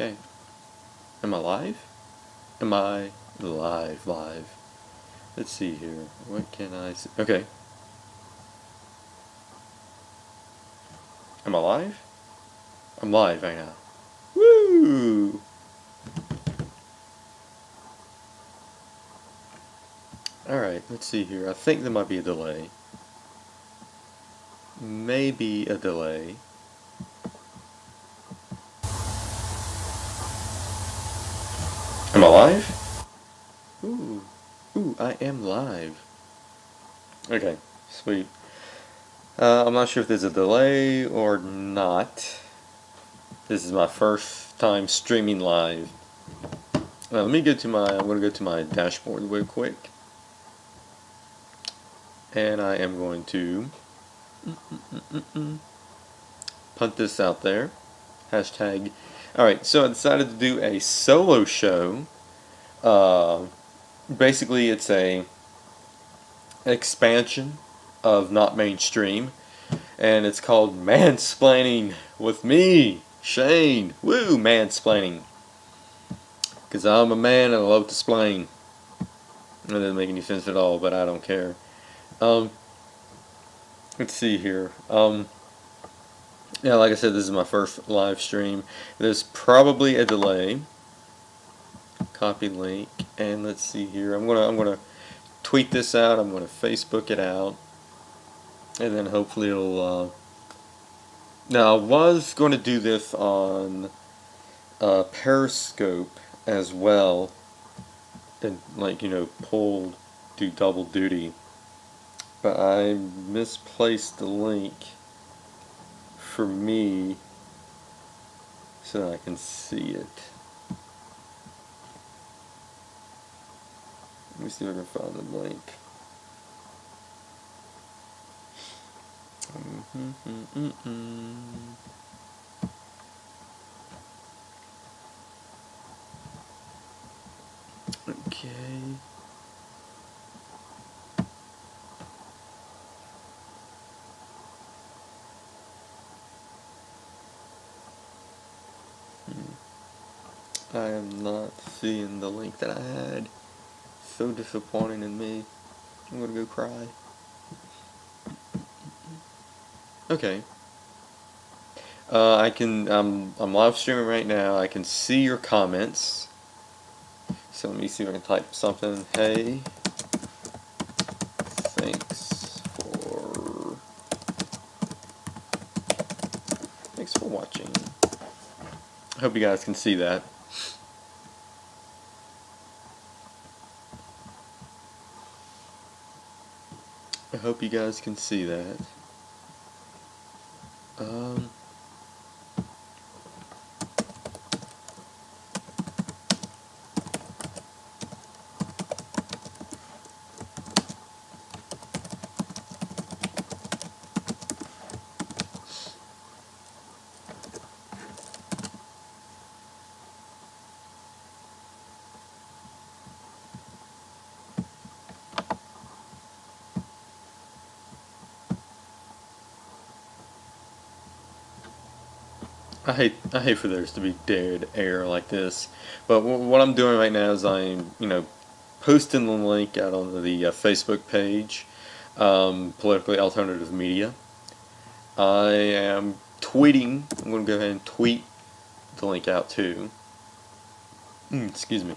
Okay. Am I live? Am I live? Let's see here. What can I see? Okay. Am I live? I'm live right now. Woo! Alright, let's see here. I think there might be a delay. Maybe a delay. Am I live? Ooh. Ooh, I am live. Okay, sweet. I'm not sure if there's a delay or not. This is my first time streaming live. Let me go to I'm going to go to my dashboard real quick. And I am going to punt this out there. Hashtag. Alright, so I decided to do a solo show. Basically, it's a expansion of Not Mainstream. And it's called Mansplaining with me, Shane. Woo, mansplaining. Because I'm a man and I love to splain. That doesn't make any sense at all, but I don't care. Let's see here. Yeah, like I said, this is my first live stream. There's probably a delay. Copy link, and let's see here. I'm gonna tweet this out. I'm gonna Facebook it out, and then hopefully it'll. Now I was going to do this on Periscope as well, and do double duty. But I misplaced the link for me so that I can see it. Let me see if I can find the link. Okay. I am not seeing the link that I had. So disappointing in me. I'm gonna go cry. Okay. I'm live streaming right now. I can see your comments. So let me see if I can type something. Hey, thanks for watching. I hope you guys can see that. I hope you guys can see that. I hate for there to be dead air like this, but what I'm doing right now is I'm posting the link out on the Facebook page, Politically Alternative Media. I am tweeting. I'm going to go ahead and tweet the link out too. Excuse me.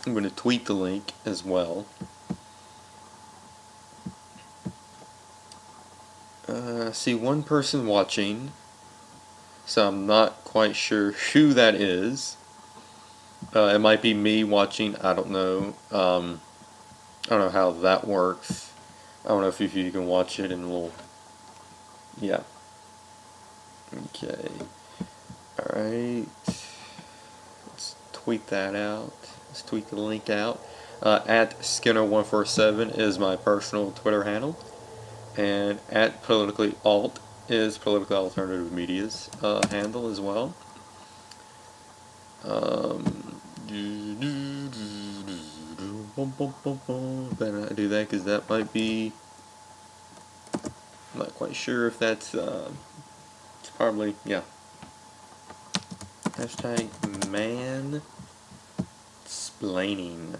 I'm going to tweet the link as well. I see one person watching. So I'm not quite sure who that is. It might be me watching. I don't know. I don't know how that works. I don't know if you can watch it and we'll. Yeah. Okay. Alright. Let's tweet that out. Let's tweet the link out. At Skinner147 is my personal Twitter handle. And at Politically Alt is Political Alternative Media's handle as well. Better not do that because that might be. I'm not quite sure if that's. It's probably, yeah. Hashtag mansplaining.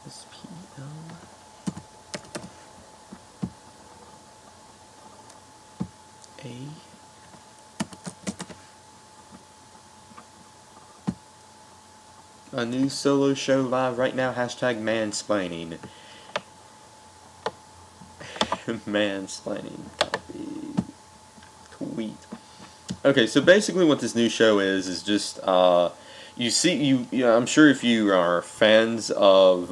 S-P-L-A. A new solo show live right now. Hashtag mansplaining. Mansplaining. Copy. Tweet. Okay, so basically what this new show is just I'm sure if you are fans of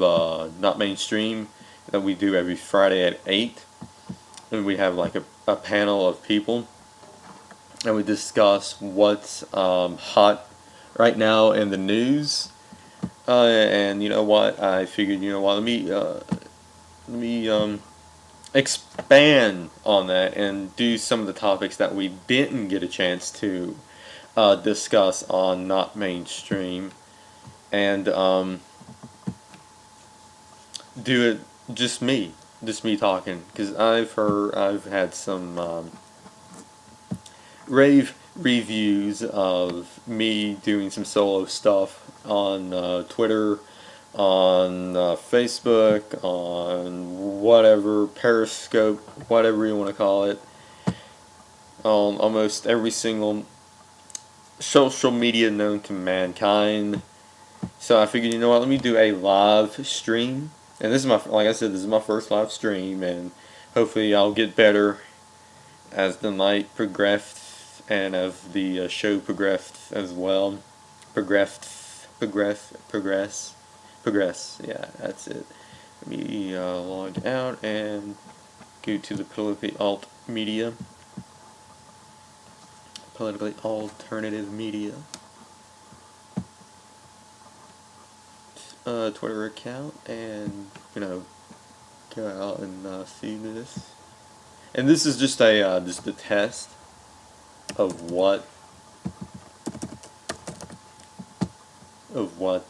Not Mainstream, that we do every Friday at 8, and we have like a panel of people, and we discuss what's hot right now in the news. And you know what? I figured, you know what? Let me expand on that and do some of the topics that we didn't get a chance to discuss on Not Mainstream, and do it just me talking, because I've had some rave reviews of me doing some solo stuff on Twitter, on Facebook, on whatever, Periscope, whatever you want to call it, on almost every single social media known to mankind. So I figured, you know what, let me do a live stream. And this is like I said, this is my first live stream, and hopefully I'll get better as the night progressed and as the show progressed as well. Progress, yeah, that's it. Let me log out and go to the politically alternative media Twitter account, and go out and see this. And this is just a test of what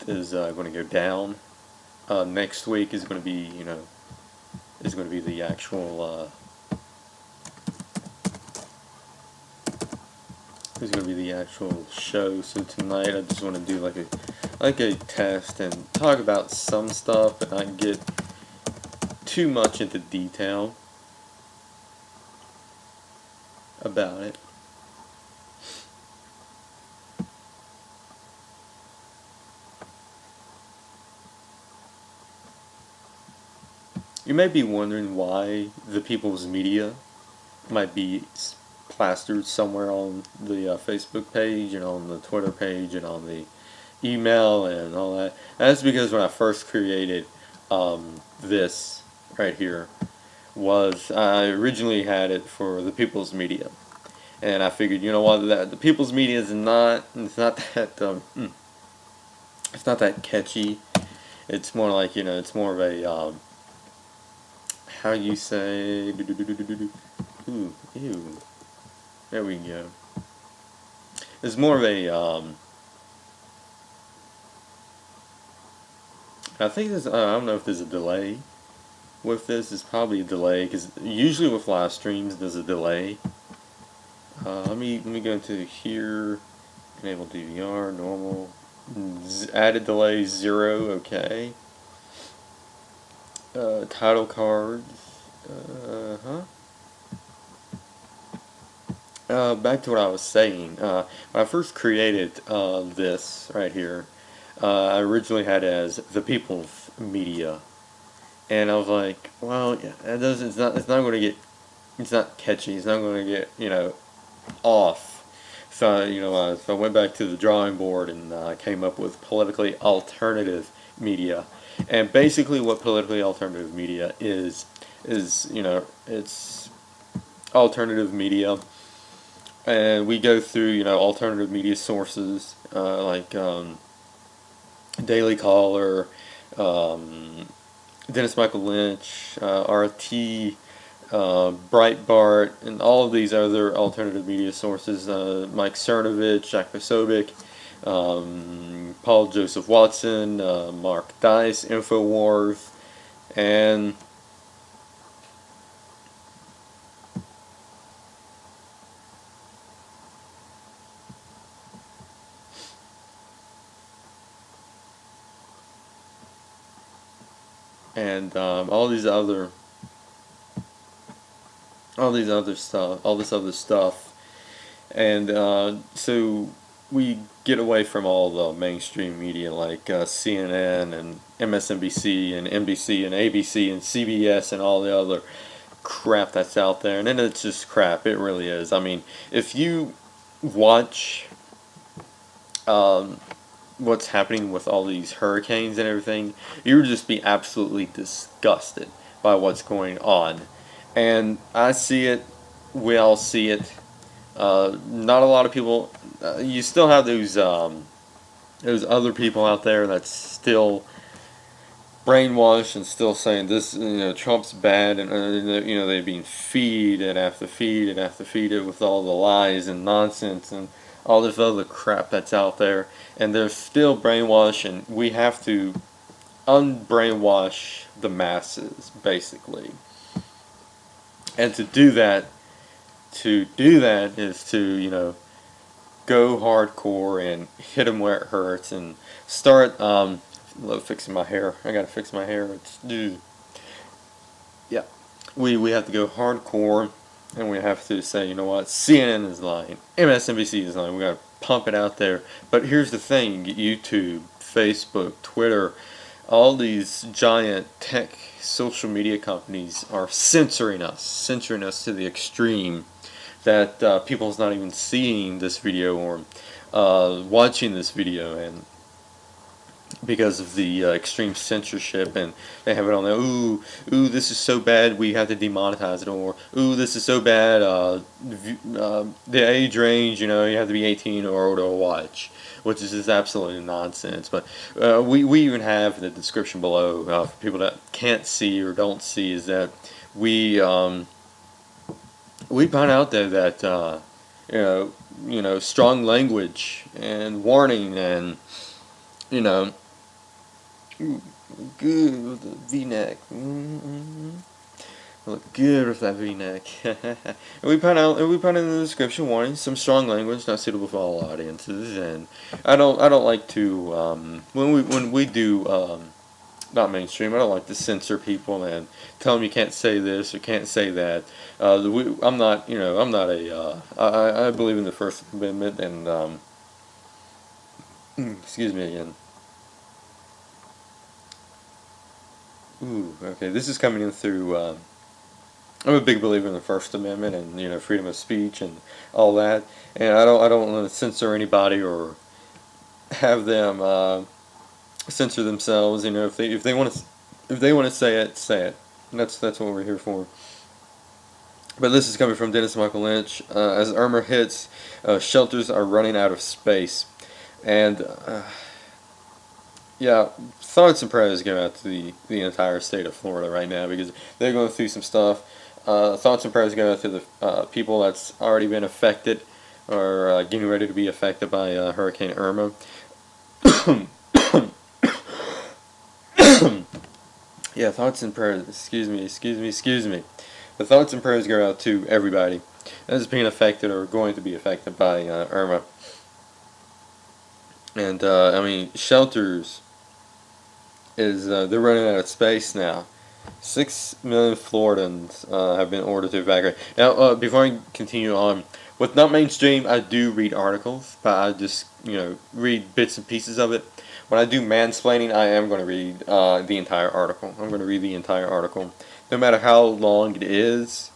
is going to go down. Next week is going to be the actual show. So tonight I just want to do like a test and talk about some stuff, but not get too much into detail about it. You may be wondering why the People's Media might be plastered somewhere on the Facebook page and on the Twitter page and on the email and all that. That's because when I first created this right here, I originally had it for the People's Media, and I figured, you know what, that the People's Media is not that it's not that catchy. It's more like, it's more of a how you say, ooh, ew, there we go. It's more of a I think I don't know if there's a delay with this. It's probably a delay, because usually with live streams there's a delay. Let me go into here, enable DVR, normal, added delay 0, okay. Title cards, back to what I was saying. When I first created this right here, I originally had it as the People's Media, and I was like, well, yeah, it's not going to get, it's not catchy, it's not going to get, off. So, so I went back to the drawing board and came up with politically alternative media. And basically what politically alternative media is, it's alternative media, and we go through, alternative media sources, like Daily Caller, Dennis Michael Lynch, RT, Breitbart, and all of these other alternative media sources, Mike Cernovich, Jack Posobiec, Paul Joseph Watson, Mark Dice, InfoWars, and and all this other stuff, and so we get away from all the mainstream media like CNN and MSNBC and NBC and ABC and CBS and all the other crap that's out there, and then it's just crap. It really is. I mean, if you watch what's happening with all these hurricanes and everything, you would just be absolutely disgusted by what's going on. And I see it, we all see it. Not a lot of people. You still have those other people out there that's still brainwashed and still saying this, Trump's bad, and they've been feeded after feeded after feeded with all the lies and nonsense and all this other crap that's out there, and they're still brainwashed, and we have to unbrainwash the masses, basically. And to do that is to, go hardcore and hit them where it hurts and start, love fixing my hair. I gotta fix my hair. Yeah. We have to go hardcore, and we have to say, you know what, CNN is lying, MSNBC is lying. We gotta pump it out there. But here's the thing: YouTube, Facebook, Twitter, all these giant tech social media companies are censoring us to the extreme that people's not even seeing this video or watching this video, and because of the extreme censorship, and they have it on there. Ooh, this is so bad, we have to demonetize it, or ooh, this is so bad, the age range, you have to be 18 or older to watch, which is just absolutely nonsense. But we even have in the description below, for people that can't see or don't see, is that we find out there that strong language and warning, and ooh, good with the V-neck. Look good with that V-neck. And we put in the description warning some strong language not suitable for all audiences. And I don't like to when we do not mainstream. I don't like to censor people and tell them you can't say this or can't say that. I'm not I believe in the First Amendment, and excuse me again. Ooh, okay, this is coming in through, I'm a big believer in the First Amendment and, freedom of speech and all that, and I don't want to censor anybody or have them censor themselves. If they want to say it, say it. And that's what we're here for. But this is coming from Dennis Michael Lynch. As Irma hits, shelters are running out of space, and yeah, thoughts and prayers go out to the entire state of Florida right now, because they're going through some stuff. Thoughts and prayers go out to the people that's already been affected or getting ready to be affected by Hurricane Irma. Yeah, thoughts and prayers. Excuse me. The thoughts and prayers go out to everybody that's being affected or going to be affected by Irma. And I mean, shelters is they're running out of space now. 6 million Floridans have been ordered to evacuate. Now, before I continue on, with not mainstream, I do read articles, but I just read bits and pieces of it. When I do mansplaining, I am going to read the entire article. I'm going to read the entire article, no matter how long it is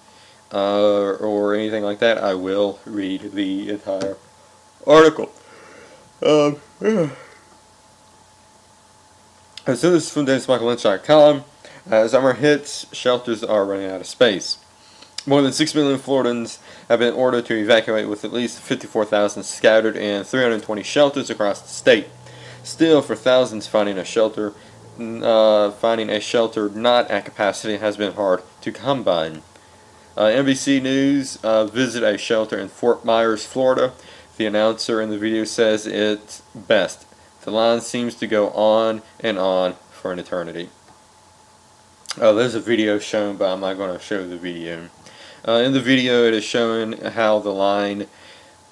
or anything like that. I will read the entire article. Yeah. As soon as from DennisMichaelLynch.com, as summer hits, shelters are running out of space. More than 6 million Floridans have been ordered to evacuate, with at least 54,000 scattered in 320 shelters across the state. Still, for thousands, finding a shelter not at capacity has been hard to come by. NBC News visited a shelter in Fort Myers, Florida. The announcer in the video says it best: the line seems to go on and on for an eternity. There's a video shown, but I'm not going to show the video. In the video, it is showing how the line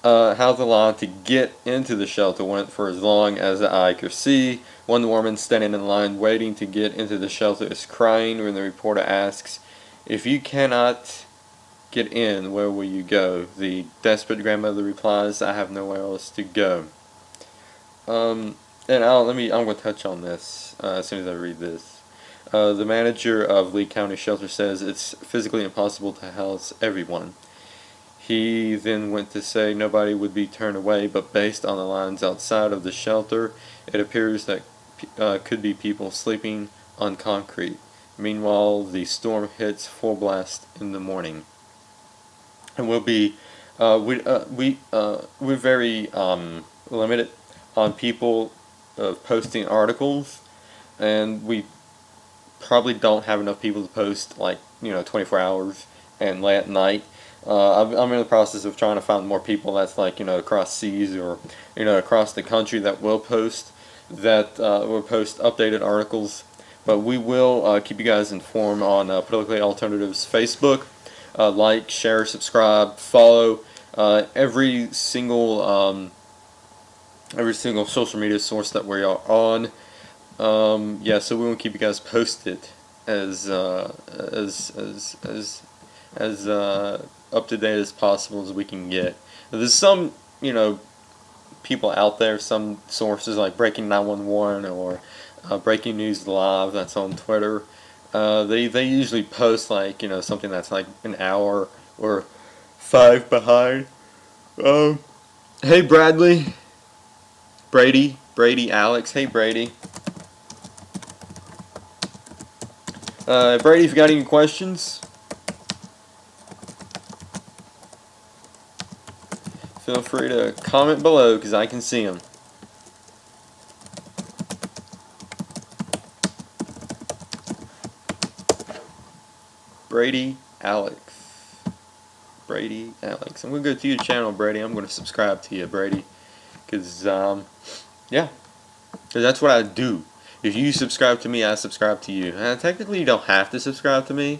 how the line to get into the shelter went for as long as the eye could see. One woman standing in line waiting to get into the shelter is crying when the reporter asks, "If you cannot get in, where will you go?" The desperate grandmother replies, "I have nowhere else to go." And I'm going to touch on this as soon as I read this. The manager of Lee County Shelter says it's physically impossible to house everyone. He then went to say nobody would be turned away, but based on the lines outside of the shelter, it appears that could be people sleeping on concrete. Meanwhile, the storm hits full blast in the morning, and we're very limited on people posting articles, and we probably don't have enough people to post, like, 24 hours and late at night. I'm in the process of trying to find more people that's like, across seas or, across the country that will post updated articles. But we will keep you guys informed on Politically Alternatives Facebook. Like, share, subscribe, follow every single social media source that we are on. Yeah, so we will keep you guys posted as up to date as possible as we can get. There's some, people out there, some sources like Breaking 911 or Breaking News Live that's on Twitter. They usually post like, something that's like an hour or 5 behind. Hey Brady, Alex. Hey Brady. Brady, if you got any questions, feel free to comment below because I can see them. Brady Alex. I'm going to go to your channel, Brady. I'm going to subscribe to you, Brady. Because, yeah. Because that's what I do. If you subscribe to me, I subscribe to you. Technically, you don't have to subscribe to me.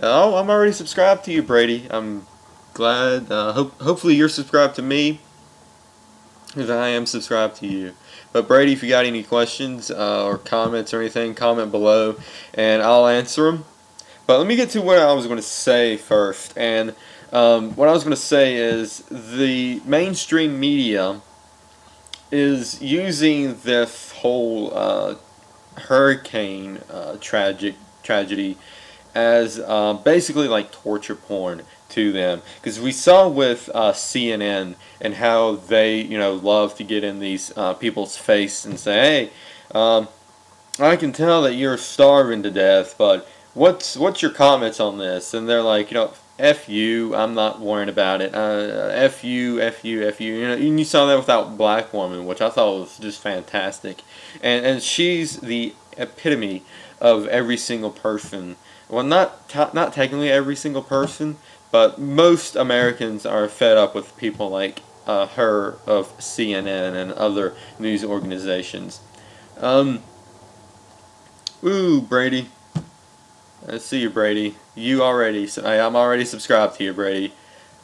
Oh, I'm already subscribed to you, Brady. I'm glad. Hopefully, you're subscribed to me. Because I am subscribed to you. But Brady, if you got any questions or comments or anything, comment below, and I'll answer them. But let me get to what I was going to say first. And what I was going to say is the mainstream media is using this whole hurricane tragedy as basically like torture porn to them, because we saw with CNN and how they love to get in these people's face and say, hey, I can tell that you're starving to death, but what's your comments on this? And they're like, F you, I'm not worrying about it. F you. And you saw that with that black woman, which I thought was just fantastic. And she's the epitome of every single person. Well, not technically every single person, but most Americans are fed up with people like her of CNN and other news organizations. Ooh, Brady. I see you, Brady. I'm already subscribed to you, Brady.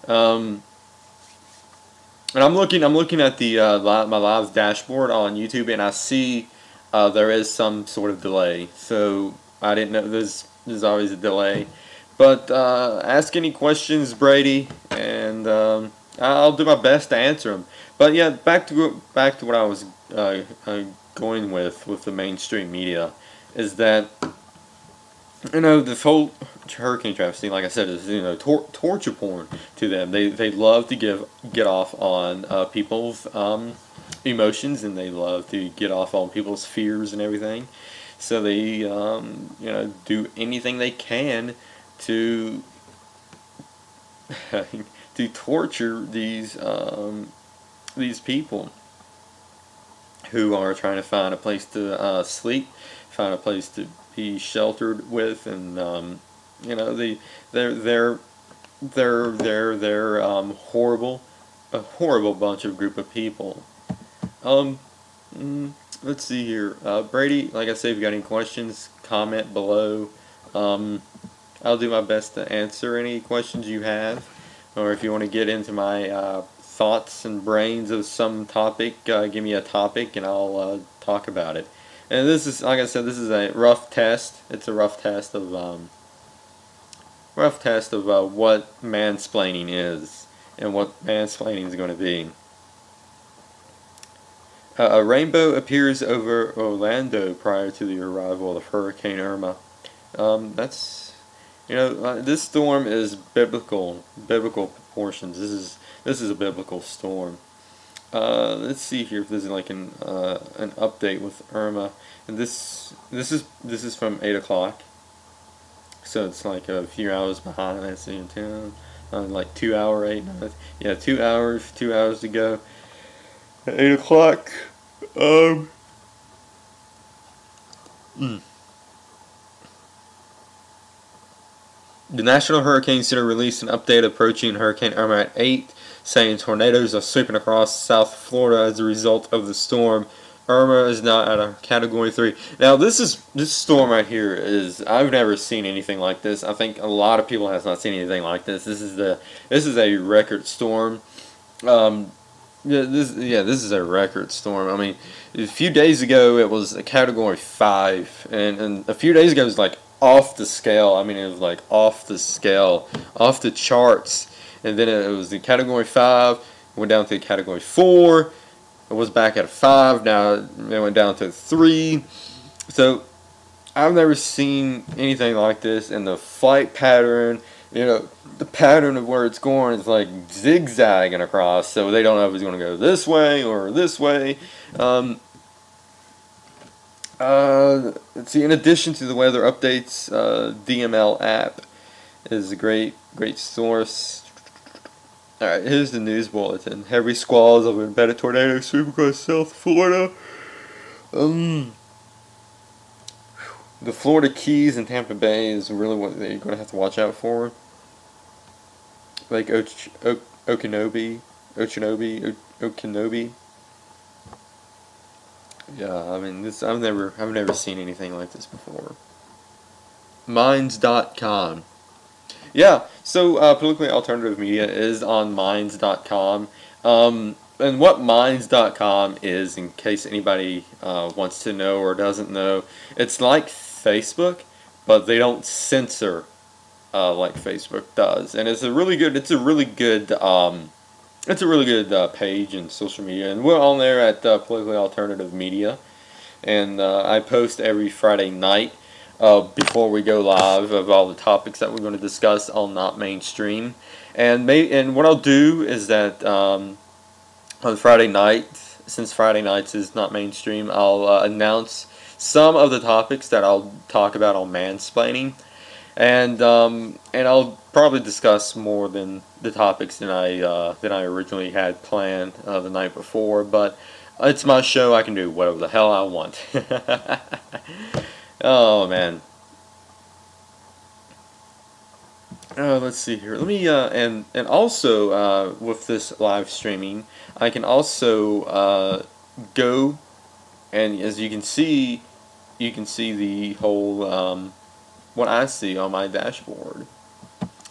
And I'm looking at the my live dashboard on YouTube, and I see there is some sort of delay. So I didn't know there's always a delay. But ask any questions, Brady, and I'll do my best to answer them. But yeah, back to what I was going with the mainstream media is that this whole hurricane travesty, like I said, is torture porn to them. They love to get off on people's emotions, and they love to get off on people's fears and everything. So they do anything they can to to torture these people who are trying to find a place to sleep, find a place to be sheltered with, and they're horrible, a horrible group of people. Let's see here, Brady. Like I said, if you got any questions, comment below. I'll do my best to answer any questions you have, or if you want to get into my thoughts and brains of some topic, give me a topic and I'll talk about it. And this is, like I said, this is a rough test. It's a rough test of what mansplaining is and what mansplaining is going to be. A rainbow appears over Orlando prior to the arrival of Hurricane Irma. That's, this storm is biblical proportions. This is a biblical storm. Let's see here if there's like an update with Irma, and this is from 8 o'clock, so it's like a few hours behind. I see in town, like 2 hour 8. Yeah, 2 hours to go. At 8 o'clock. The National Hurricane Center released an update approaching Hurricane Irma at 8, saying tornadoes are sweeping across South Florida as a result of the storm. Irma is now at a Category 3. Now this storm right here is, I've never seen anything like this. I think a lot of people have not seen anything like this. This is a record storm. This is a record storm. I mean, a few days ago it was a Category 5, and a few days ago it was like off the scale. I mean, it was like off the scale, off the charts. And then it was the Category 5, went down to Category 4. It was back at a 5. Now it went down to 3. So I've never seen anything like this. And the flight pattern, the pattern of where it's going is like zigzagging across. So they don't know if it's going to go this way or this way. Let's see. In addition to the weather updates, DML app is a great source. Alright, here's the news bulletin. Heavy squalls of embedded tornadoes sweep across South Florida. The Florida Keys and Tampa Bay is really what you're going to have to watch out for. Like Okinobi. Yeah, I mean, I've never seen anything like this before. Minds.com. Yeah, so politically alternative media is on Minds.com. And what Minds.com is, in case anybody wants to know or doesn't know, it's like Facebook, but they don't censor like Facebook does. And it's a really good page in social media, and we're on there at Politically Alternative Media, and I post every Friday night before we go live of all the topics that we're going to discuss on Not Mainstream. And what I'll do is that on Friday night, since Friday nights is Not Mainstream, I'll announce some of the topics that I'll talk about on mansplaining, and I'll probably discuss more than the topics than I originally had planned the night before. But it's my show; I can do whatever the hell I want. Oh man. Let's see here. Let me and also with this live streaming, I can also go, and as you can see the whole what I see on my dashboard.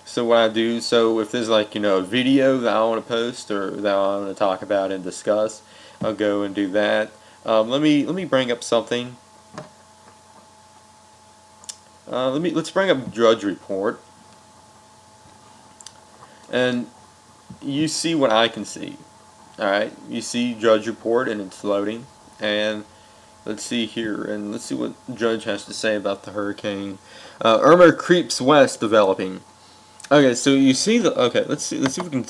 So what I do, so if there's like a video that I want to post or that I want to talk about and discuss, I'll go and do that. Let me bring up something. Let's bring up Drudge Report, and you see what I can see. All right, you see Drudge Report, and it's loading. And let's see here, and let's see what Drudge has to say about the hurricane. Irma creeps west, developing. Okay, so you see the. Okay, let's see if we can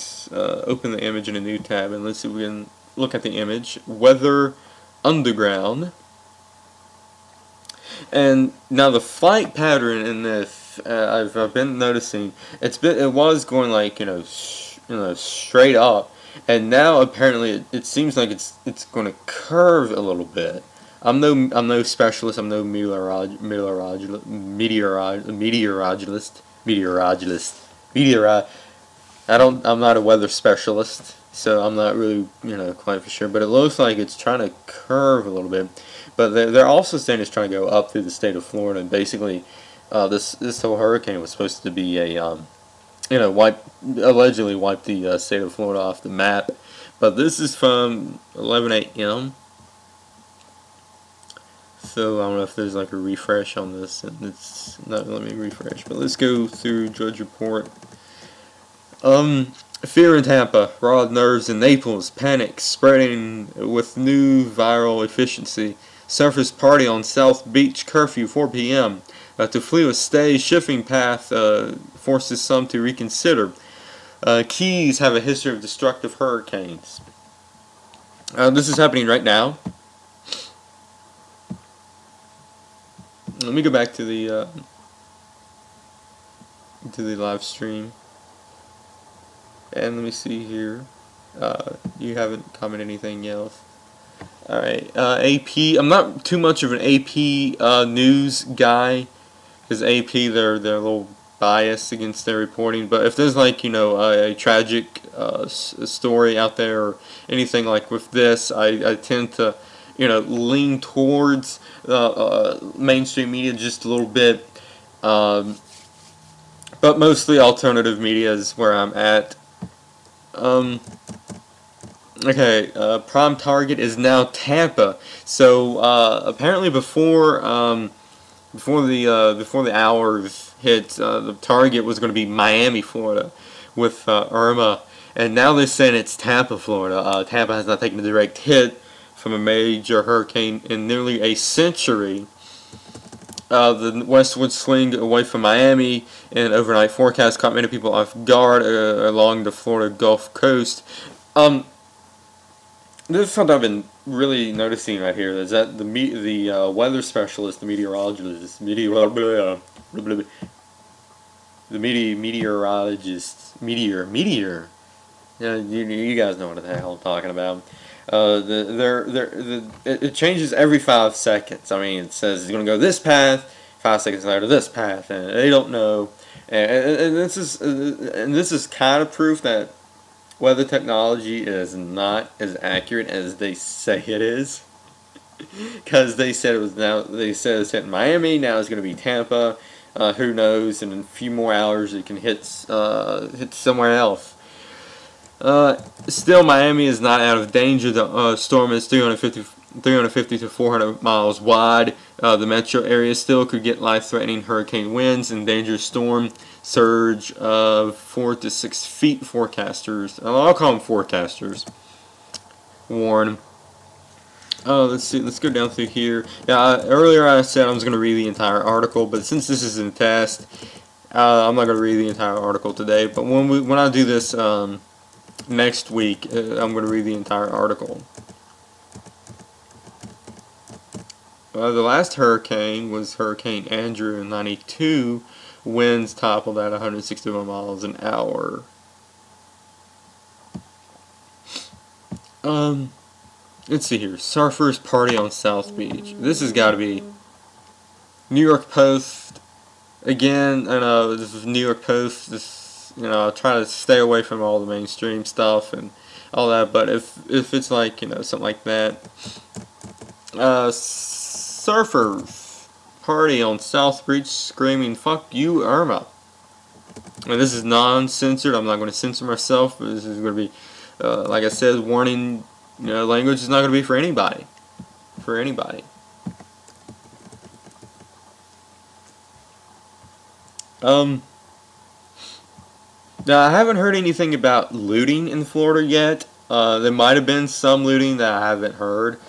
open the image in a new tab, and let's see if we can look at the image. Weather Underground. And now the flight pattern in this, I've been noticing, it was going like straight up, and now apparently it seems like it's going to curve a little bit. I'm no specialist. I'm no meteorologist. I'm not a weather specialist, so I'm not really quite for sure. But it looks like it's trying to curve a little bit. But they're also saying it's trying to go up through the state of Florida, and basically, this whole hurricane was supposed to be a allegedly wipe the state of Florida off the map. But this is from 11 a.m. So I don't know if there's like a refresh on this, and it's not let me refresh. But let's go through Drudge Report. Fear in Tampa, raw nerves in Naples, panic spreading with new viral efficiency. Surfers party on South Beach, curfew 4 p.m. To flee a stay, shifting path forces some to reconsider. Keys have a history of destructive hurricanes. This is happening right now. Let me go back to the live stream. And let me see here. You haven't commented anything else. Alright, AP. I'm not too much of an AP news guy, because AP they're a little biased against their reporting. But if there's like a tragic story out there or anything like with this, I tend to lean towards mainstream media just a little bit. But mostly alternative media is where I'm at. Okay, prime target is now Tampa. So apparently before the hours hit, the target was going to be Miami, Florida, with Irma, and now they're saying it's Tampa, Florida. Tampa has not taken a direct hit from a major hurricane in nearly a century. The westward swing away from Miami and overnight forecast caught many people off guard along the Florida Gulf Coast. This is something I've been really noticing right here. Is that the weather specialist, the meteorologist, meteor. Yeah, you guys know what the hell I'm talking about. It changes every 5 seconds. I mean, it says it's going to go this path. 5 seconds later, this path, and they don't know. And this is kind of proof that weather technology is not as accurate as they say it is. Because they said it was it's hitting Miami. Now it's going to be Tampa. Who knows? And in a few more hours, it can hit somewhere else. Still, Miami is not out of danger. The storm is 350 to 400 miles wide. The metro area still could get life-threatening hurricane winds and dangerous storm surge of 4 to 6 feet. Forecasters, I'll call them forecasters, warn. Let's see. Let's go down through here. Now, earlier I said I was going to read the entire article, but since this is a test, I'm not going to read the entire article today. But when I do this next week, I'm going to read the entire article. The last hurricane was Hurricane Andrew in '92. Winds toppled at 161 miles an hour. Let's see here. Surfers party on South Beach. This has got to be New York Post. Again, I know this is New York Post. This, I try to stay away from all the mainstream stuff and all that. But if it's like something like that, surfers party on South Beach screaming "Fuck you, Irma." And this is non-censored. I'm not going to censor myself. But this is going to be, like I said, warning. Language is not going to be for anybody. For anybody. Now I haven't heard anything about looting in Florida yet. There might have been some looting that I haven't heard.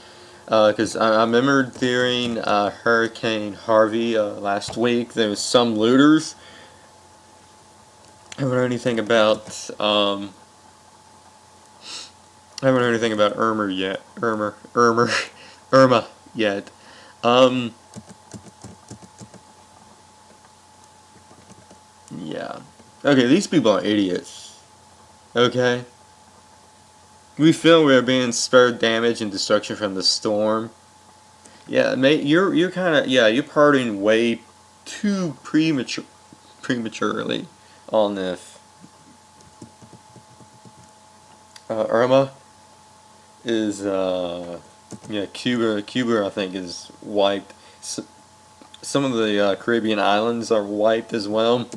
Because I remember during Hurricane Harvey last week, there was some looters. I haven't heard anything about Irma yet. Irma yet. Yeah. Okay, these people are idiots. Okay. We feel we are being spared damage and destruction from the storm. Yeah, mate, you're kind of you're partying way too prematurely on this. Irma is Cuba I think is wiped. Some of the Caribbean islands are wiped as well.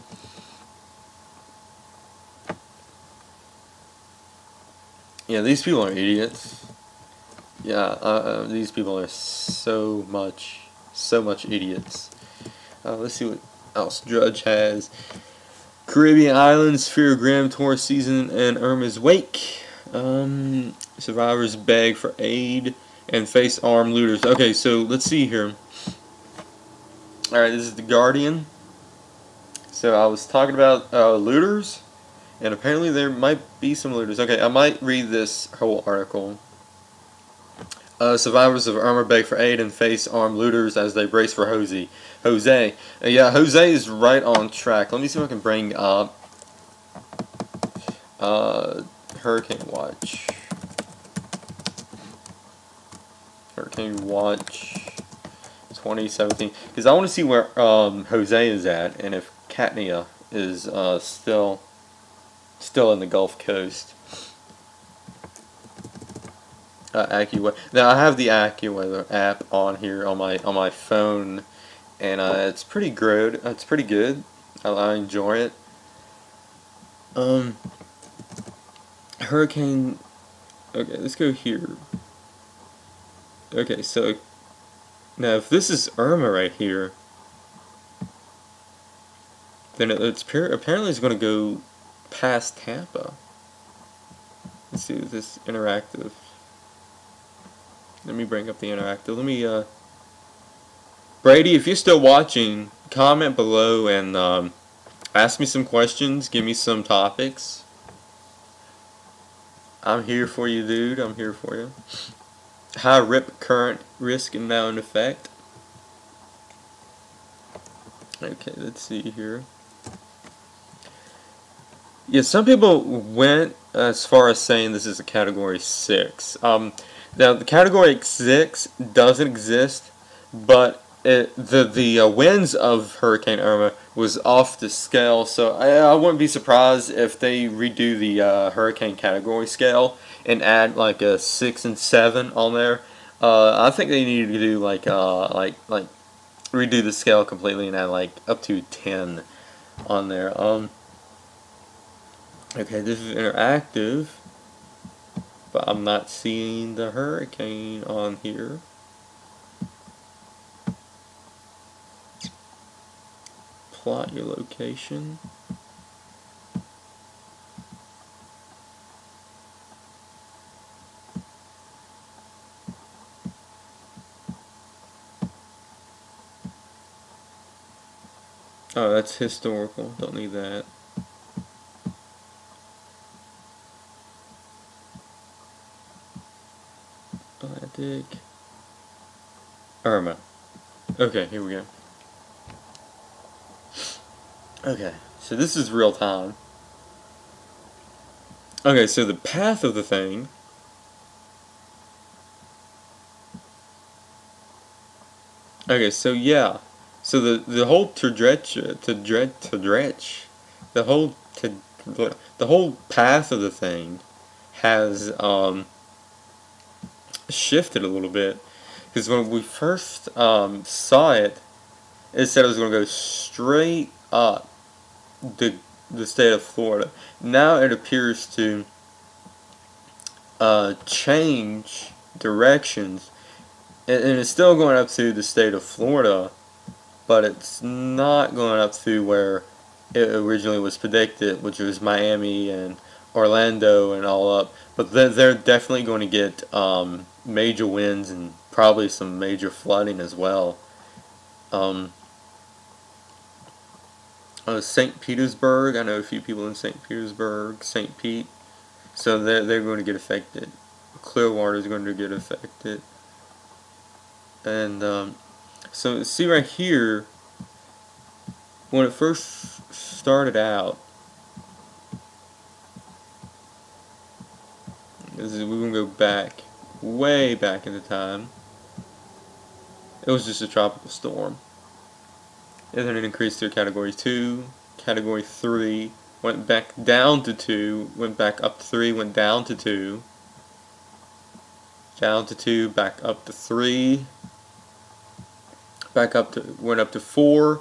Yeah, these people are idiots. Yeah, these people are so much idiots. Let's see what else Drudge has. Caribbean Islands, Fear Graham Tour Season and Irma's Wake. Survivors beg for aid and face armed looters. Okay, so let's see here. Alright, this is The Guardian. So I was talking about looters, and apparently there might be some looters. Okay, I might read this whole article. Survivors of Irma beg for aid and face armed looters as they brace for Jose. Yeah, Jose is right on track. Let me see if I can bring up Hurricane Watch. Hurricane Watch 2017. Because I want to see where Jose is at, and if Katnia is still in the Gulf Coast. AccuWeather. Now I have the AccuWeather app on here on my phone, and it's pretty good. It's pretty good. I enjoy it. Hurricane. Okay, let's go here. Okay, so now if this is Irma right here, then apparently it's going to go past Tampa. Let's see this interactive. Let me bring up the interactive. Let me, Brady, if you're still watching, comment below and ask me some questions. Give me some topics. I'm here for you, dude. I'm here for you. High rip current risk and now in effect. Okay, let's see here. Yeah, some people went as far as saying this is a Category 6. Now, the Category 6 doesn't exist, but the winds of Hurricane Irma was off the scale, so I wouldn't be surprised if they redo the hurricane category scale and add like a 6 and 7 on there. I think they need to do like redo the scale completely and add like up to 10 on there. Okay, this is interactive. But I'm not seeing the hurricane on here. Plot your location. Oh, that's historical. Don't need that. Atlantic. Irma. Okay, here we go. Okay, so this is real time. Okay, so the path of the thing. Okay, so yeah. So the whole trajectory, the whole path of the thing has shifted a little bit, because when we first saw it, it said it was going to go straight up the state of Florida. Now it appears to change directions, and it's still going up to the state of Florida, but it's not going up to where it originally was predicted, which was Miami and Orlando and all up. But they're definitely going to get major winds and probably some major flooding as well. St. Petersburg, I know a few people in St. Petersburg, St. Pete, so they're going to get affected. Clearwater is going to get affected. And so see right here, when it first started out, we're going to go back, way back in the time. It was just a tropical storm. And then it increased to Category 2, Category 3, went back down to 2, went back up to 3, went down to 2, down to 2, back up to 3, back up to, went up to 4,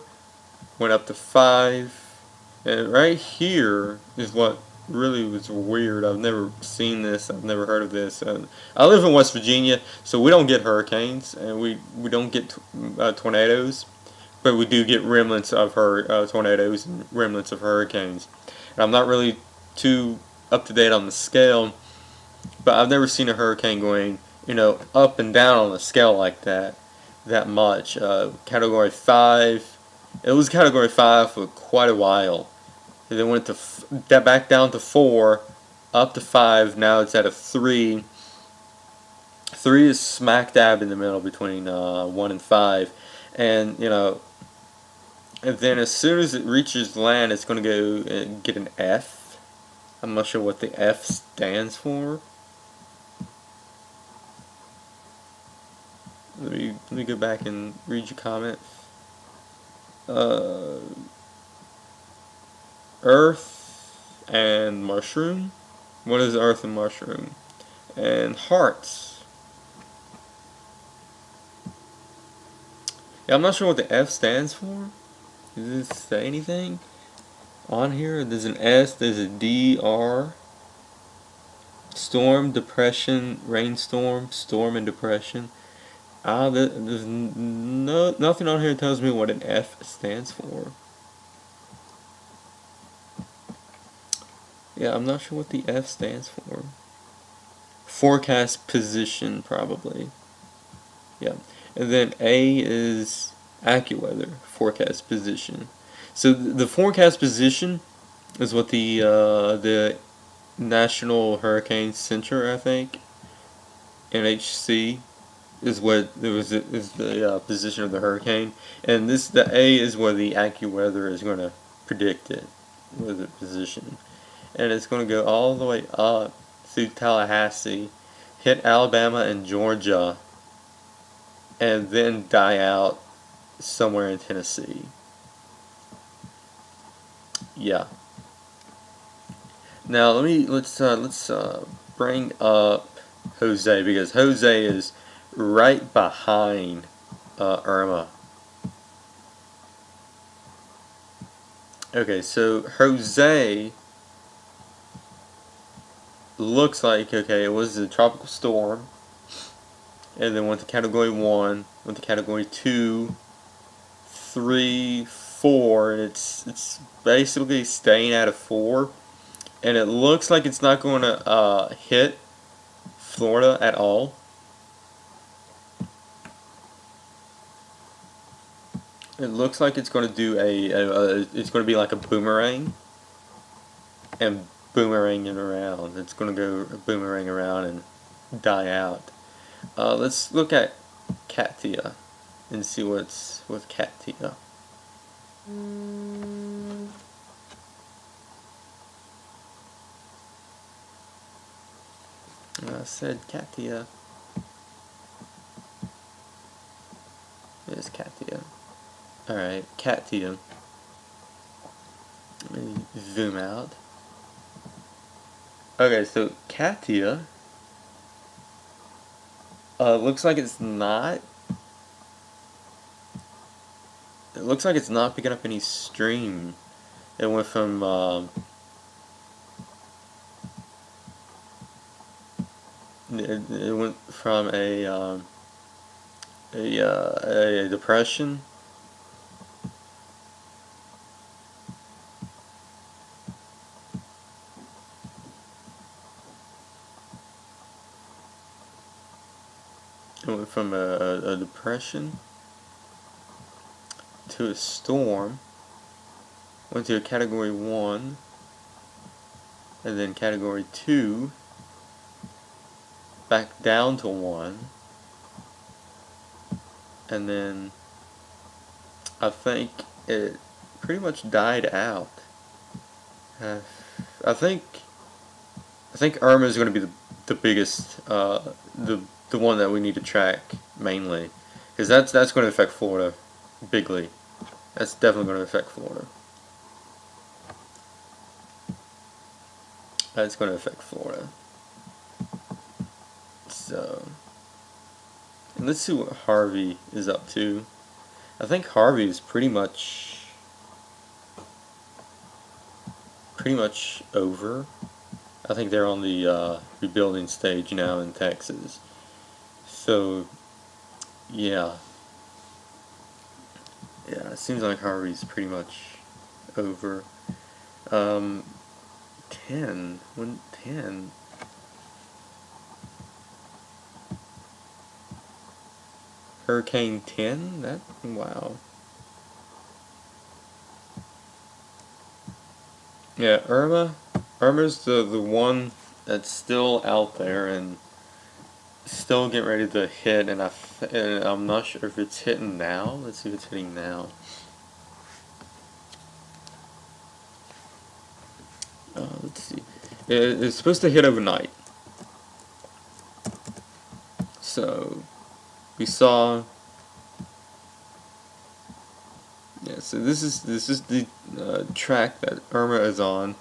went up to 5, and right here is what really was weird. I've never seen this. I've never heard of this. I live in West Virginia, so we don't get hurricanes, and we don't get tornadoes, but we do get remnants of tornadoes and remnants of hurricanes. And I'm not really too up to date on the scale, but I've never seen a hurricane going, up and down on a scale like that much. Category 5. It was Category 5 for quite a while. And then went to back down to 4, up to 5. Now it's at a 3. 3 is smack dab in the middle between 1 and 5. And, and then as soon as it reaches land, it's going to go and get an F. I'm not sure what the F stands for. Let me go back and read your comments. Earth and mushroom. What is earth and mushroom? And hearts. Yeah, I'm not sure what the F stands for. Does it say anything on here? There's an S, there's a D, R. Storm, depression, rainstorm, storm and depression. There's nothing on here that tells me what an F stands for. Yeah, I'm not sure what the F stands for. Forecast position, probably. Yeah. And then A is AccuWeather, forecast position. So the forecast position is what the National Hurricane Center, I think, NHC, is what is the position of the hurricane, and the A is where the AccuWeather is going to predict it, with the position, and it's going to go all the way up through Tallahassee, hit Alabama and Georgia, and then die out somewhere in Tennessee. Yeah. Now let's bring up Jose, because Jose is right behind Irma. Okay, so Jose looks like, okay, it was a tropical storm, and then went to Category 1, went to Category 2, 3, 4, and it's basically staying at a 4, and it looks like it's not going to hit Florida at all. It looks like it's going to do it's going to be like a boomerang, and boomeranging around. It's going to go boomerang around and die out. Let's look at Katia and see what's with Katia. I said Katia. There's Katia. Alright, Katia. Let me zoom out. Okay, so Katia looks like it's not. It looks like it's not picking up any stream. It went from it went from a depression to a storm, went to a Category 1, and then Category 2, back down to 1, and then I think it pretty much died out. I think Irma is going to be the biggest, the one that we need to track mainly, because that's going to affect Florida bigly. That's definitely going to affect Florida. That's going to affect Florida. So, and let's see what Harvey is up to. I think Harvey is pretty much pretty much over. I think they're on the rebuilding stage now in Texas. So, yeah. Yeah, it seems like Harvey's pretty much over. 10. Hurricane 10? Wow. Yeah, Irma's the one that's still out there and still getting ready to hit, and I'm not sure if it's hitting now. Let's see if it's hitting now. Let's see. It's supposed to hit overnight. So we saw. Yeah. So this is the track that Irma is on.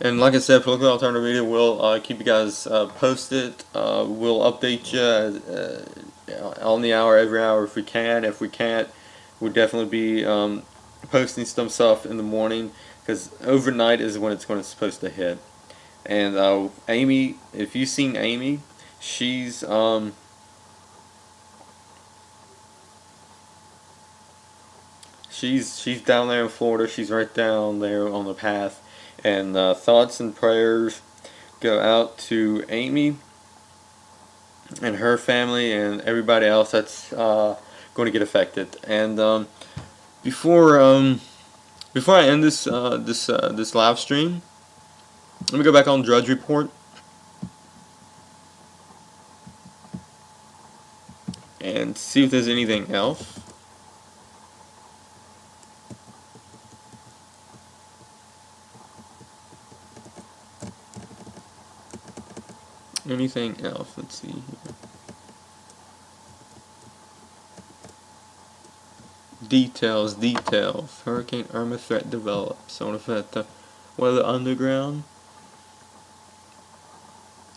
And like I said, for Local Alternative Media, we'll keep you guys posted. We'll update you on the hour, every hour if we can. If we can't, we'll definitely be posting some stuff in the morning, because overnight is when it's supposed to hit. And Amy, if you've seen Amy, she's down there in Florida. She's right down there on the path. And thoughts and prayers go out to Amy and her family and everybody else that's going to get affected. And before I end this this live stream, let me go back on Drudge Report and see if there's anything else. Anything else? Let's see here. Details. Hurricane Irma threat develops. On affect the weather underground.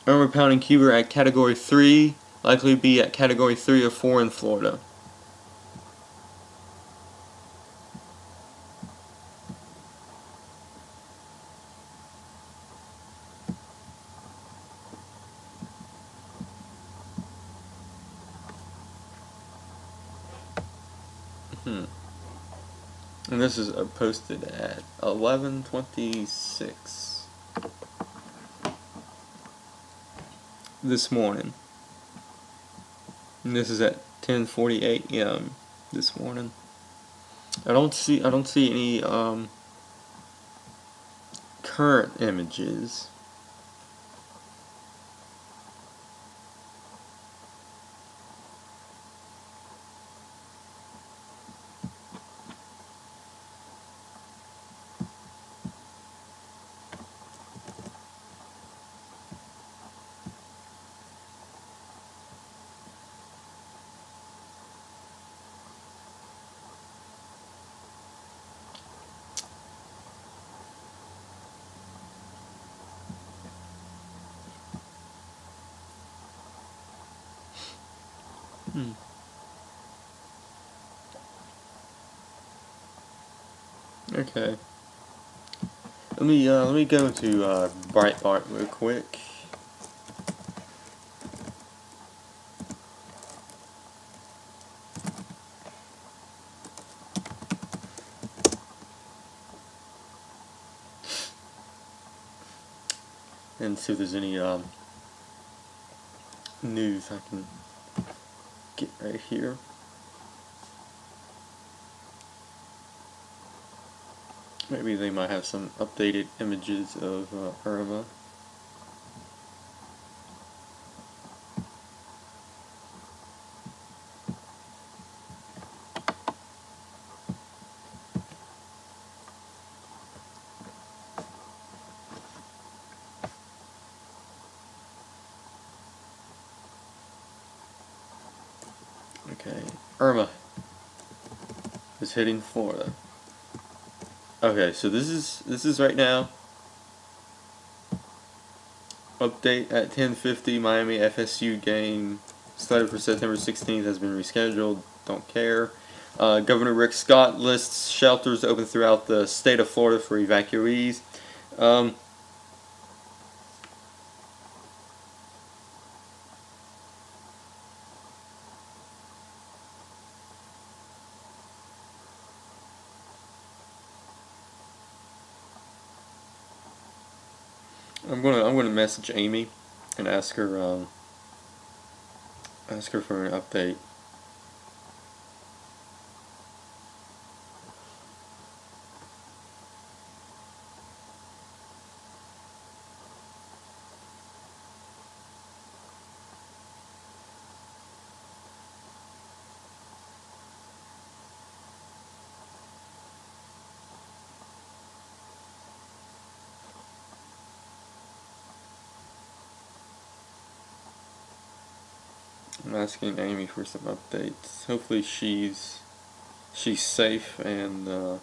Irma pounding Cuba at Category 3. Likely be at Category 3 or 4 in Florida. And this is posted at 11:26 this morning. And this is at 10:48 a.m. this morning. I don't see any current images. Okay. Let me go to Breitbart real quick. And see if there's any news I can get right here. Maybe they might have some updated images of Irma. Okay, Irma is hitting Florida. Okay, so this is right now. Update at 10:50. Miami FSU game slated for September 16th has been rescheduled. Don't care. Governor Rick Scott lists shelters open throughout the state of Florida for evacuees. Um, I'm gonna message Amy and ask her for an update. I'm asking Amy for some updates. Hopefully she's safe and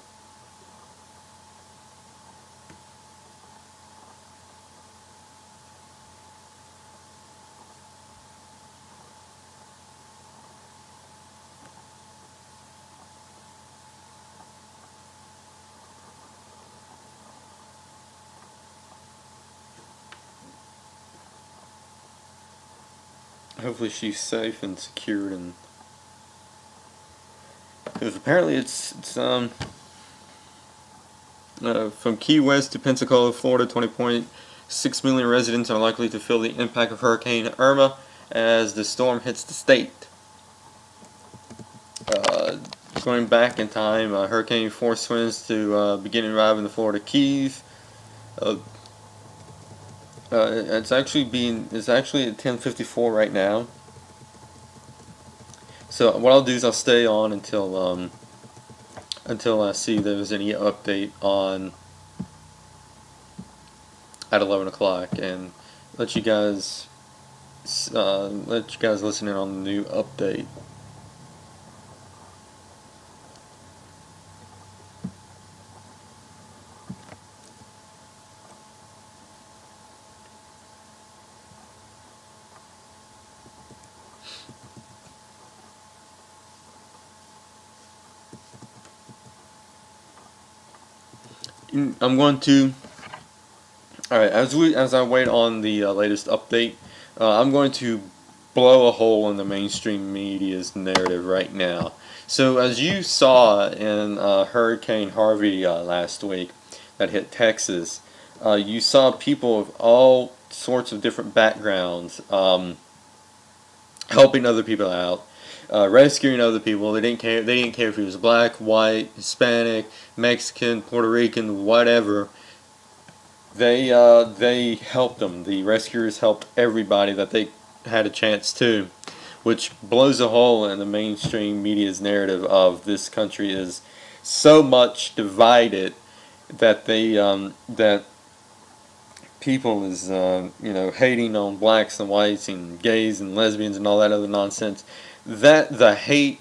hopefully she's safe and secured, and because apparently it's from Key West to Pensacola, Florida, 20.6 million residents are likely to feel the impact of Hurricane Irma as the storm hits the state. Uh, Going back in time, hurricane force winds to begin arriving in the Florida Keys. Uh, it's actually at 10:54 right now. So what I'll do is I'll stay on until I see there's any update on at 11 o'clock, and let you guys listen in on the new update. I'm going to. All right, as I wait on the latest update, I'm going to blow a hole in the mainstream media's narrative right now. So as you saw in Hurricane Harvey last week that hit Texas, you saw people of all sorts of different backgrounds helping other people out, rescuing other people. They didn't care. They didn't care if he was black, white, Hispanic, Mexican, Puerto Rican, whatever. They helped them. The rescuers helped everybody that they had a chance to, which blows a hole in the mainstream media's narrative of this country is so much divided that that people is hating on blacks and whites and gays and lesbians and all that other nonsense. That the hate,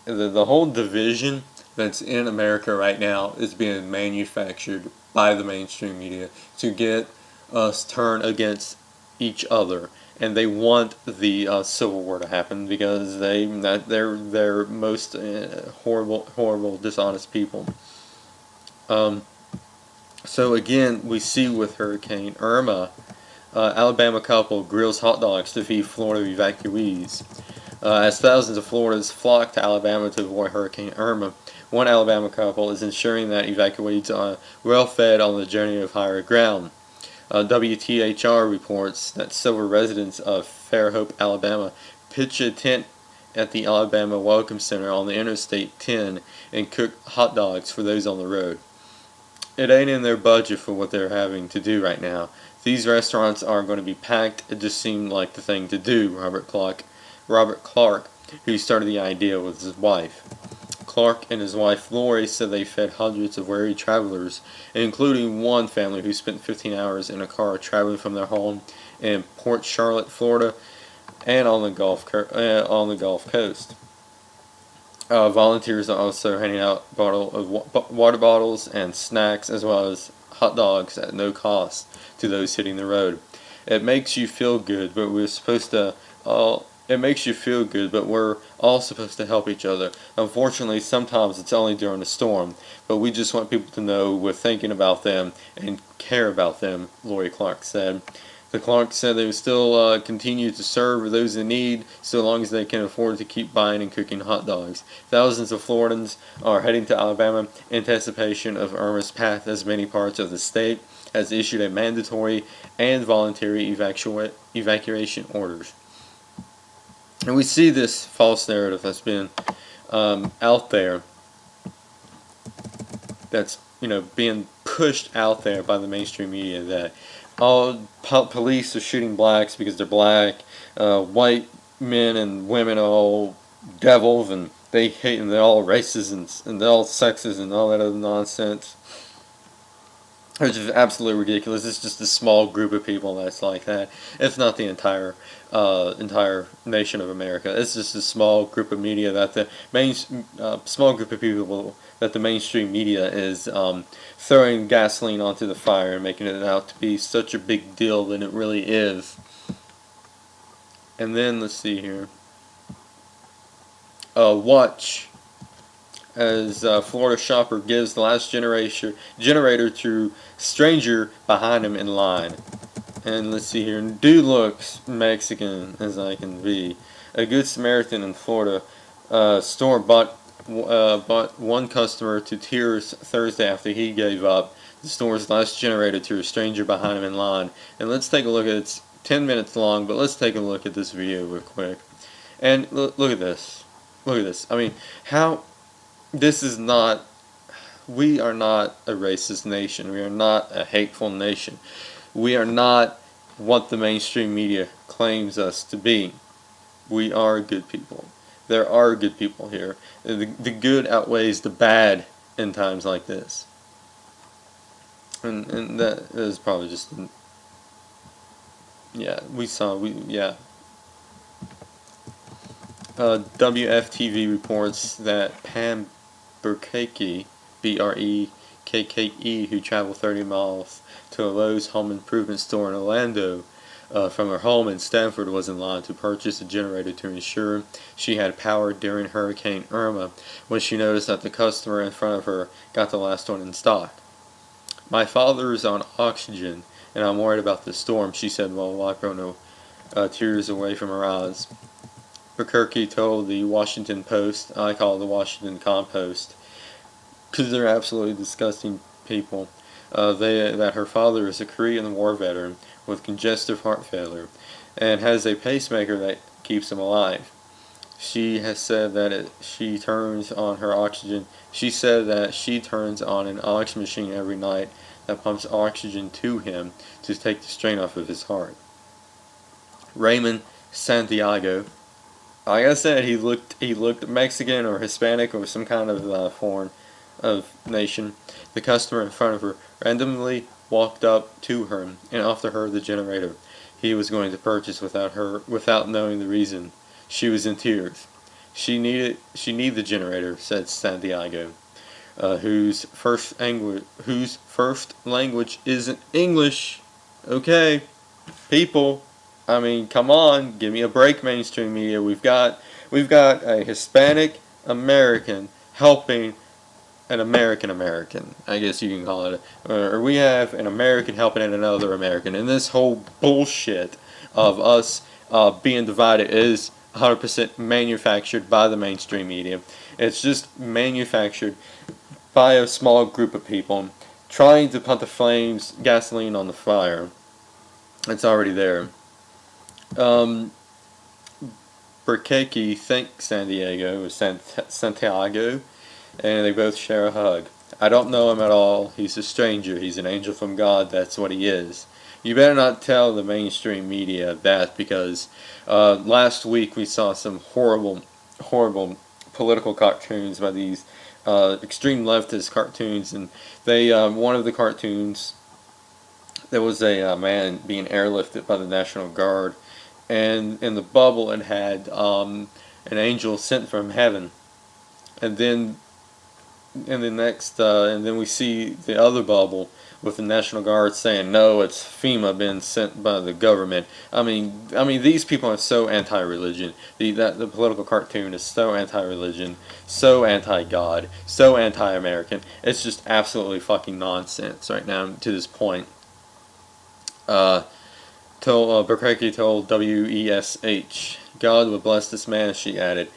the whole division that's in America right now is being manufactured by the mainstream media to get us turned against each other, and they want the Civil War to happen because they're most horrible, dishonest people. So again, we see with Hurricane Irma, Alabama couple grills hot dogs to feed Florida evacuees. As thousands of Floridians flock to Alabama to avoid Hurricane Irma, one Alabama couple is ensuring that evacuees are well fed on the journey of higher ground. WTHR reports that several residents of Fairhope, Alabama, pitch a tent at the Alabama Welcome Center on the Interstate 10 and cook hot dogs for those on the road. It ain't in their budget for what they're having to do right now. These restaurants are going to be packed. It just seemed like the thing to do. Robert Clark, who started the idea with his wife. Clark and his wife Lori said they fed hundreds of weary travelers, including one family who spent 15 hours in a car traveling from their home in Port Charlotte, Florida, and on the Gulf Coast. Volunteers are also handing out water bottles and snacks, as well as hot dogs at no cost to those hitting the road. It makes you feel good, but we're supposed to all it makes you feel good, but we're all supposed to help each other. Unfortunately, sometimes it's only during a storm, but we just want people to know we're thinking about them and care about them, Lori Clark said. The Clark said they would still continue to serve those in need so long as they can afford to keep buying and cooking hot dogs. Thousands of Floridians are heading to Alabama in anticipation of Irma's path, as many parts of the state has issued a mandatory and voluntary evacuation orders. And we see this false narrative that's been out there, that's being pushed out there by the mainstream media, that all police are shooting blacks because they're black, white men and women are all devils and they hate, and they're all racist and they're all sexist and all that other nonsense, which is absolutely ridiculous. It's just a small group of people that's like that. It's not the entire nation of America. It's just a small group of media that the small group of people that the mainstream media is throwing gasoline onto the fire and making it out to be such a big deal than it really is. And then let's see here. Watch as Florida shopper gives the last generator to stranger behind him in line. And let's see here. Dude looks Mexican as I can be. A good Samaritan in Florida store bought one customer to tears Thursday after he gave up the store's last generator to a stranger behind him in line. And let's take a look at it. It's 10 minutes long, but let's take a look at this video real quick. And look at this. Look at this. I mean, how this is not. We are not a racist nation. We are not a hateful nation. We are not what the mainstream media claims us to be. We are good people. There are good people here. The good outweighs the bad in times like this. And that is probably just, yeah, WFTV reports that Pam Brekeke, B-R-E-K-K-E, who traveled 30 miles to a Lowe's home improvement store in Orlando from her home in Stanford, was in line to purchase a generator to ensure she had power during Hurricane Irma when she noticed that the customer in front of her got the last one in stock. My father is on oxygen and I'm worried about the storm, she said while wiping tears away from her eyes. Brekeke told the Washington Post, I call it the Washington Compost, because they're absolutely disgusting people, that her father is a Korean War veteran with congestive heart failure and has a pacemaker that keeps him alive. She has said that she turns on her oxygen. She said that she turns on an oxygen machine every night that pumps oxygen to him to take the strain off of his heart. Raymond Santiago, like I said, he looked Mexican or Hispanic or some kind of foreign nation. The customer in front of her randomly walked up to her and offered her the generator he was going to purchase without knowing the reason. She was in tears. She needed the generator, said Santiago, whose first language isn't English. Okay, people. I mean, come on, give me a break, mainstream media. We've got a Hispanic American helping an American, I guess you can call it, or we have an American helping another American, and this whole bullshit of us being divided is 100% manufactured by the mainstream media. It's just manufactured by a small group of people trying to put the gasoline on the fire. It's already there. Brekeke thanks Santiago, and they both share a hug. I don't know him at all. He's a stranger. He's an angel from God. That's what he is. You better not tell the mainstream media that, because last week we saw some horrible political cartoons by these extreme leftist cartoons, and they one of the cartoons, there was a man being airlifted by the National Guard, and in the bubble it had an angel sent from heaven, and then we see the other bubble with the National Guard saying no, it's FEMA being sent by the government. I mean, these people are so anti-religion. The political cartoon is so anti-religion, so anti-God, so anti-American. It's just absolutely fucking nonsense right now to this point. Berkeke told WESH, "God would bless this man," she added.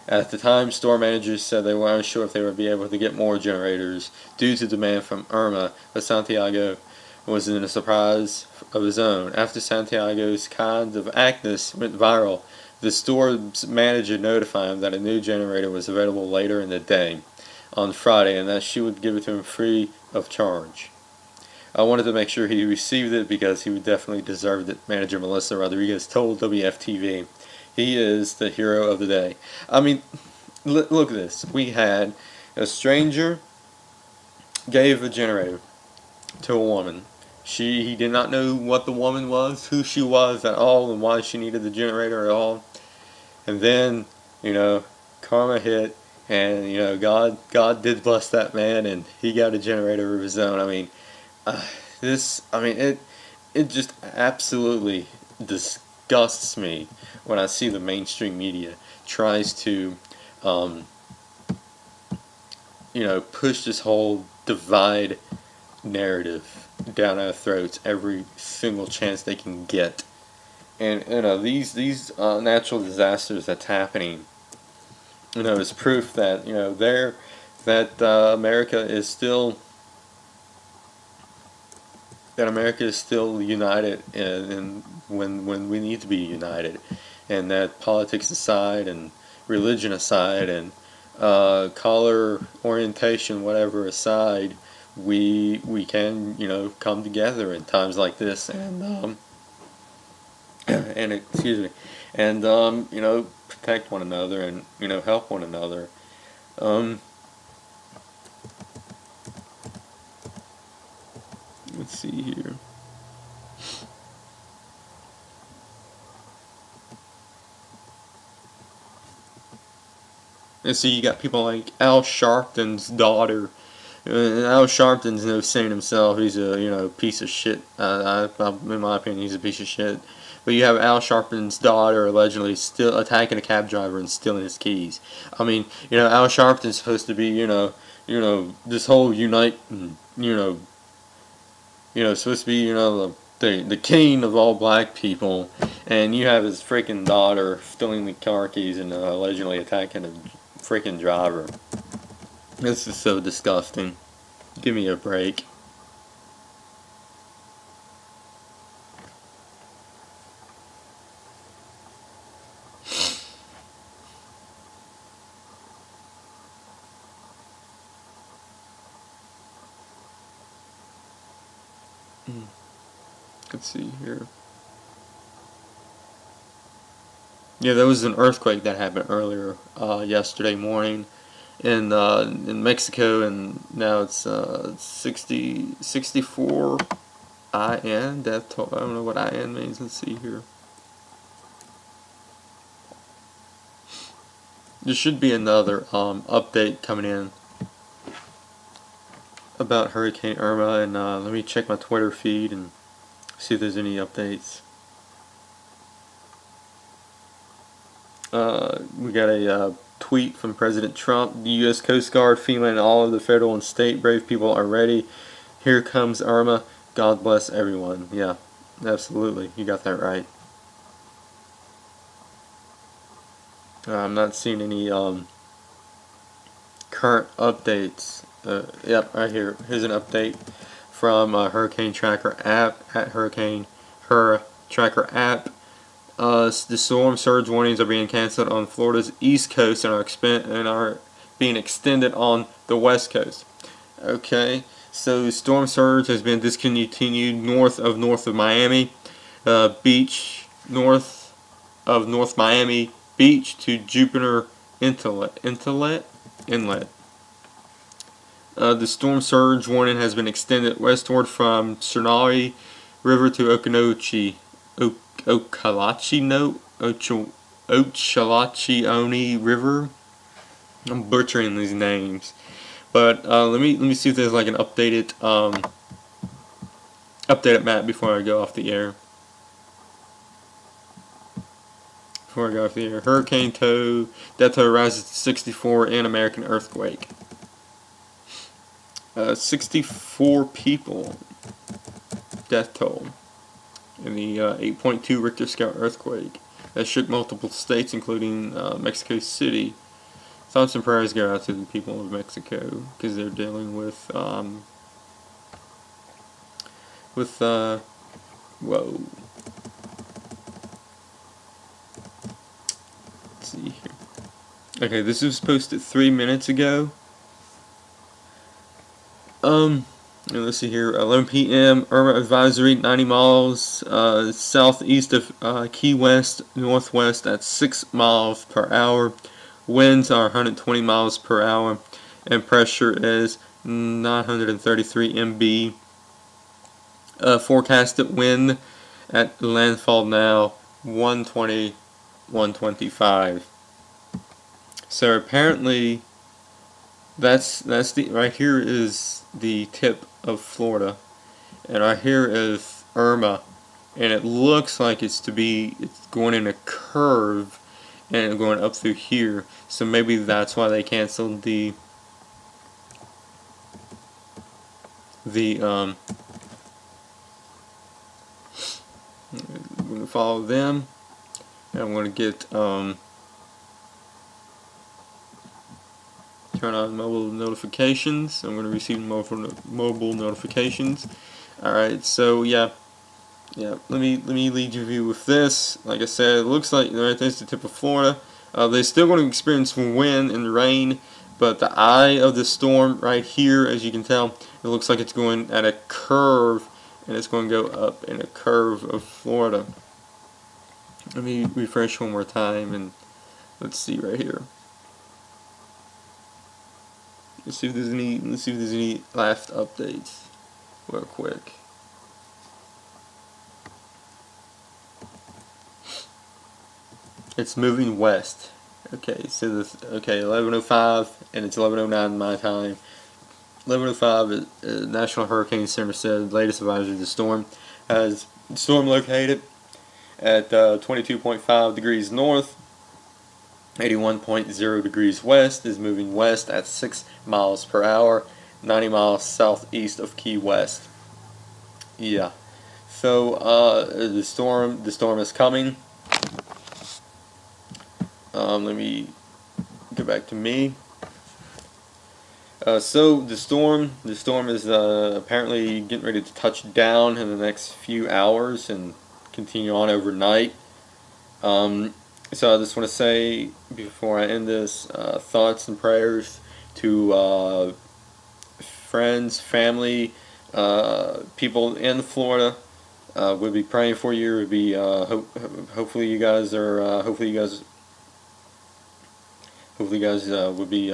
At the time, store managers said they were unsure if they would be able to get more generators due to demand from Irma, but Santiago was in a surprise of his own. After Santiago's kind of actness went viral, the store's manager notified him that a new generator was available later in the day, on Friday, and that she would give it to him free of charge. "I wanted to make sure he received it because he would definitely deserve it," manager Melissa Rodriguez told WFTV. "He is the hero of the day." I mean, look at this. We had a stranger gave a generator to a woman. He did not know what the woman was, who she was at all, and why she needed the generator at all. And then, karma hit, and God did bless that man, and he got a generator of his own. I mean, it just absolutely disgusts me when I see the mainstream media tries to, push this whole divide narrative down our throats every single chance they can get. And these natural disasters that's happening, is proof that America is still united, and when we need to be united, and that politics aside and religion aside and color orientation, whatever aside, we can come together in times like this and excuse me, and protect one another and help one another. Let's see here. And so you got people like Al Sharpton's daughter. Al Sharpton's no saint himself. He's a piece of shit. In my opinion, he's a piece of shit. But you have Al Sharpton's daughter allegedly still attacking a cab driver and stealing his keys. I mean, Al Sharpton's supposed to be, this whole unite, supposed to be, the king of all black people, and you have his freaking daughter stealing the car keys and allegedly attacking a freaking driver. This is so disgusting. Give me a break. Let's see here. Yeah, there was an earthquake that happened earlier yesterday morning in Mexico, and now it's 64 IN. Death toll. I don't know what IN means. Let's see here. There should be another update coming in about Hurricane Irma, and let me check my Twitter feed and see if there's any updates. We got a tweet from President Trump. "The U.S. Coast Guard, FEMA, and all of the federal and state brave people are ready. Here comes Irma. God bless everyone." Yeah, absolutely. You got that right. I'm not seeing any current updates. Yep, right here. Here's an update from Hurricane Tracker app at Hurricane Tracker app. The storm surge warnings are being canceled on Florida's east coast and are being extended on the west coast. Okay, so storm surge has been discontinued north of Miami Beach, north of North Miami Beach to Jupiter Inlet. The storm surge warning has been extended westward from Cernari River to Ochalachionie River. I'm butchering these names, but let me see if there's like an updated updated map before I go off the air. Hurricane toll, death toll rises to 64 in American earthquake. 64 people death toll in the 8.2 Richter scale earthquake that shook multiple states, including Mexico City. Thoughts and prayers go out to the people of Mexico because they're dealing with whoa. Let's see here. Okay, this was posted 3 minutes ago. And let's see here. 11 p.m. Irma advisory, 90 miles southeast of Key West, northwest at 6 miles per hour. Winds are 120 miles per hour, and pressure is 933 MB. Forecasted wind at landfall now 120, 125. So apparently, that's the right here is the tip of Florida, and right here is Irma, and it looks like it's going in a curve and going up through here. So maybe that's why they canceled the I'm going to follow them, and I'm going to get turn on mobile notifications. I'm going to receive mobile notifications. Alright, so yeah, let me lead you with this. Like I said, it looks like right there's the tip of Florida. They're still going to experience wind and rain, but the eye of the storm right here, as you can tell, it looks like it's going at a curve, and it's going to go up in a curve of Florida. Let me refresh one more time, and let's see right here. Let's see if there's any last updates real quick. It's moving west. Okay, so this 11:05, and it's 11:09 my time. 11:05, National Hurricane Center said latest advisory: the storm located at 22.5 degrees north, 81.0 degrees west, is moving west at 6 miles per hour, 90 miles southeast of Key West. Yeah. So the storm is coming. Let me go back to me. So the storm is apparently getting ready to touch down in the next few hours and continue on overnight. So I just want to say before I end this, thoughts and prayers to friends, family, people in Florida. We'll be praying for you. We'll be hopefully you guys will be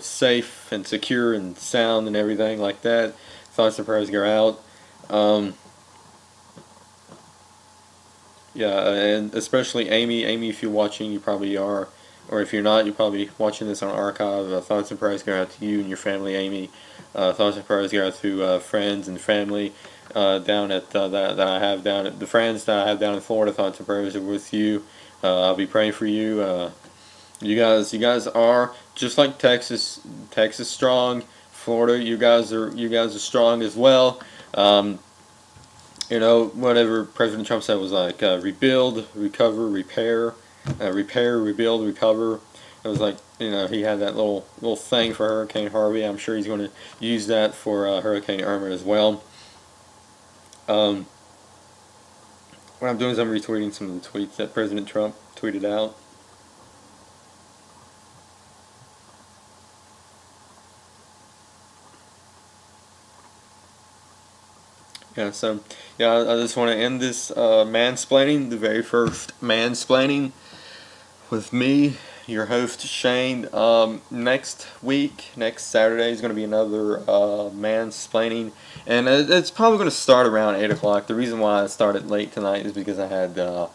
safe and secure and sound and everything like that. Thoughts and prayers go out. Yeah, and especially Amy, if you're watching, you probably are, or if you're not, you're probably watching this on archive. Thoughts and prayers go out to you and your family, Amy. Thoughts and prayers go out to friends and family down at that I have down at the friends that I have down in Florida. Thoughts and prayers are with you. I'll be praying for you. You guys are just like Texas. Texas strong. Florida, you guys are strong as well. Whatever President Trump said was like rebuild, recover, repair, rebuild, recover. It was like he had that little thing for Hurricane Harvey. I'm sure he's going to use that for Hurricane Irma as well. What I'm doing is I'm retweeting some of the tweets that President Trump tweeted out. Yeah, so I just want to end this mansplaining, the very first mansplaining, with me, your host Shane. Next Saturday is going to be another mansplaining, and it's probably going to start around 8 o'clock. The reason why I started late tonight is because I had a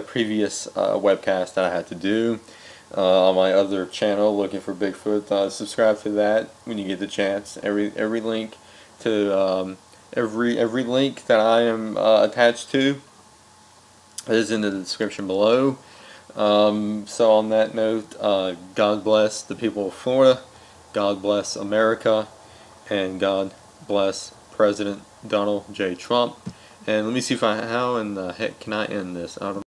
previous webcast that I had to do on my other channel, Looking for Bigfoot. Subscribe to that when you get the chance. Every link to Every link that I am attached to is in the description below. So on that note, God bless the people of Florida, God bless America, and God bless President Donald J. Trump. And let me see if how in the heck can I end this? I don't